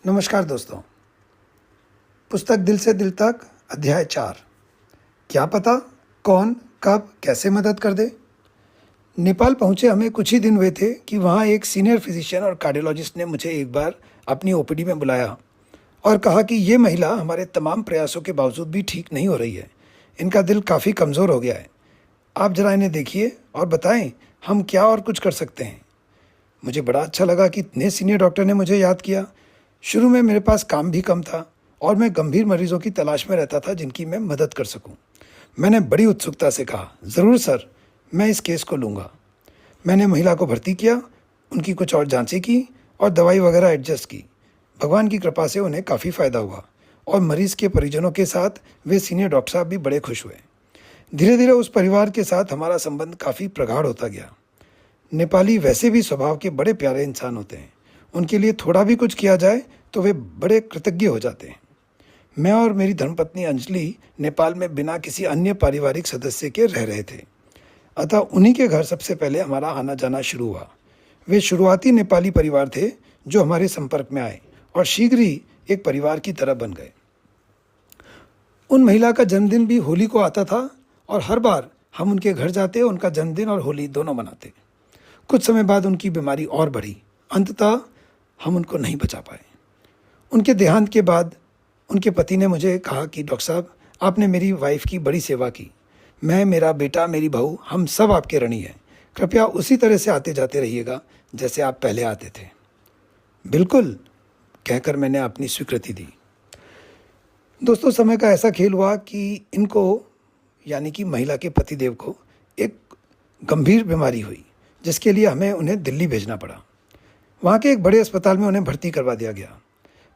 नमस्कार दोस्तों। पुस्तक दिल से दिल तक अध्याय 4। क्या पता कौन कब कैसे मदद कर दे। नेपाल पहुंचे हमें कुछ ही दिन हुए थे कि वहां एक सीनियर फिजिशियन और कार्डियोलॉजिस्ट ने मुझे एक बार अपनी ओपीडी में बुलाया और कहा कि ये महिला हमारे तमाम प्रयासों के बावजूद भी ठीक नहीं हो रही है। इनका दिल काफ़ी कमज़ोर हो गया है। आप जरा इन्हें देखिए और बताएं हम क्या और कुछ कर सकते हैं। मुझे बड़ा अच्छा लगा कि इतने सीनियर डॉक्टर ने मुझे याद किया। शुरू में मेरे पास काम भी कम था और मैं गंभीर मरीजों की तलाश में रहता था जिनकी मैं मदद कर सकूं। मैंने बड़ी उत्सुकता से कहा, ज़रूर सर, मैं इस केस को लूँगा। मैंने महिला को भर्ती किया, उनकी कुछ और जांचें की और दवाई वगैरह एडजस्ट की। भगवान की कृपा से उन्हें काफ़ी फ़ायदा हुआ और मरीज़ के परिजनों के साथ वे सीनियर डॉक्टर साहब भी बड़े खुश हुए। धीरे धीरे उस परिवार के साथ हमारा संबंध काफ़ी प्रगाढ़ होता गया। नेपाली वैसे भी स्वभाव के बड़े प्यारे इंसान होते हैं। उनके लिए थोड़ा भी कुछ किया जाए तो वे बड़े कृतज्ञ हो जाते हैं। मैं और मेरी धर्मपत्नी अंजलि नेपाल में बिना किसी अन्य पारिवारिक सदस्य के रह रहे थे, अतः उन्हीं के घर सबसे पहले हमारा आना जाना शुरू हुआ। वे शुरुआती नेपाली परिवार थे जो हमारे संपर्क में आए और शीघ्र ही एक परिवार की तरह बन गए। उन महिला का जन्मदिन भी होली को आता था और हर बार हम उनके घर जाते, उनका जन्मदिन और होली दोनों मनाते। कुछ समय बाद उनकी बीमारी और बढ़ी। अंततः हम उनको नहीं बचा पाए। उनके देहांत के बाद उनके पति ने मुझे कहा कि डॉक्टर साहब, आपने मेरी वाइफ की बड़ी सेवा की। मैं, मेरा बेटा, मेरी बहू, हम सब आपके ऋणी हैं। कृपया उसी तरह से आते जाते रहिएगा जैसे आप पहले आते थे। बिल्कुल, कहकर मैंने अपनी स्वीकृति दी। दोस्तों, समय का ऐसा खेल हुआ कि इनको, यानी कि महिला के पतिदेव को, एक गंभीर बीमारी हुई जिसके लिए हमें उन्हें दिल्ली भेजना पड़ा। वहाँ के एक बड़े अस्पताल में उन्हें भर्ती करवा दिया गया।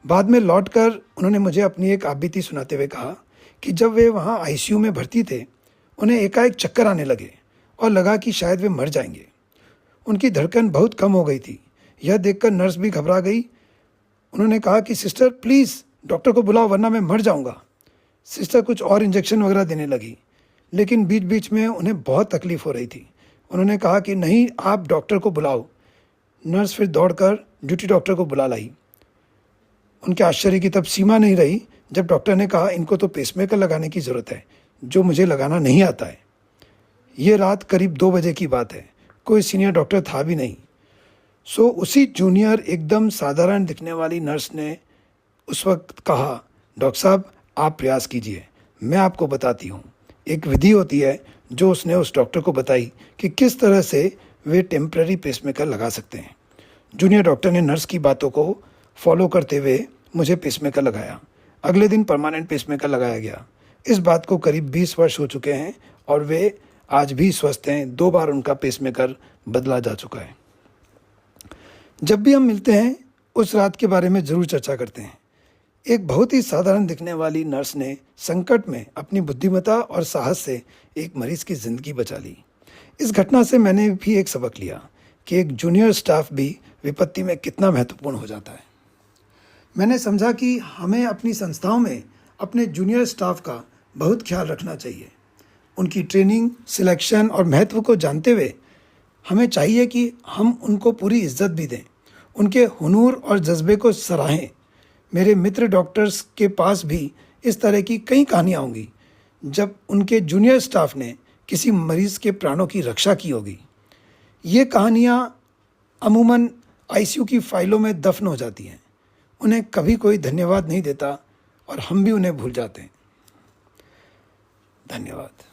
बाद में लौटकर उन्होंने मुझे अपनी एक आपबीती सुनाते हुए कहा कि जब वे वहाँ आईसीयू में भर्ती थे, उन्हें एकाएक चक्कर आने लगे और लगा कि शायद वे मर जाएंगे। उनकी धड़कन बहुत कम हो गई थी। यह देखकर नर्स भी घबरा गई। उन्होंने कहा कि सिस्टर, प्लीज़ डॉक्टर को बुलाओ वरना मैं मर जाऊँगा। सिस्टर कुछ और इंजेक्शन वगैरह देने लगी, लेकिन बीच बीच में उन्हें बहुत तकलीफ हो रही थी। उन्होंने कहा कि नहीं, आप डॉक्टर को बुलाओ। नर्स फिर दौड़कर ड्यूटी डॉक्टर को बुला लाई। उनके आश्चर्य की तब सीमा नहीं रही जब डॉक्टर ने कहा, इनको तो पेसमेकर लगाने की ज़रूरत है, जो मुझे लगाना नहीं आता है। ये रात करीब 2 बजे की बात है। कोई सीनियर डॉक्टर था भी नहीं। सो उसी जूनियर, एकदम साधारण दिखने वाली नर्स ने उस वक्त कहा, डॉक्टर साहब, आप प्रयास कीजिए, मैं आपको बताती हूँ। एक विधि होती है जो उसने उस डॉक्टर को बताई कि किस तरह से वे टेम्पररी पेसमेकर लगा सकते हैं। जूनियर डॉक्टर ने नर्स की बातों को फॉलो करते हुए मुझे पेसमेकर लगाया। अगले दिन परमानेंट पेसमेकर लगाया गया। इस बात को करीब 20 वर्ष हो चुके हैं और वे आज भी स्वस्थ हैं। 2 बार उनका पेसमेकर बदला जा चुका है। जब भी हम मिलते हैं उस रात के बारे में ज़रूर चर्चा करते हैं। एक बहुत ही साधारण दिखने वाली नर्स ने संकट में अपनी बुद्धिमत्ता और साहस से एक मरीज की ज़िंदगी बचा ली। इस घटना से मैंने भी एक सबक लिया कि एक जूनियर स्टाफ भी विपत्ति में कितना महत्वपूर्ण हो जाता है। मैंने समझा कि हमें अपनी संस्थाओं में अपने जूनियर स्टाफ का बहुत ख्याल रखना चाहिए। उनकी ट्रेनिंग, सिलेक्शन और महत्व को जानते हुए हमें चाहिए कि हम उनको पूरी इज्जत भी दें, उनके हुनूर और जज्बे को सराहें। मेरे मित्र डॉक्टर्स के पास भी इस तरह की कई कहानियाँ होंगी जब उनके जूनियर स्टाफ ने किसी मरीज़ के प्राणों की रक्षा की होगी। ये कहानियाँ अमूमन आईसीयू की फाइलों में दफन हो जाती हैं। उन्हें कभी कोई धन्यवाद नहीं देता और हम भी उन्हें भूल जाते हैं। धन्यवाद।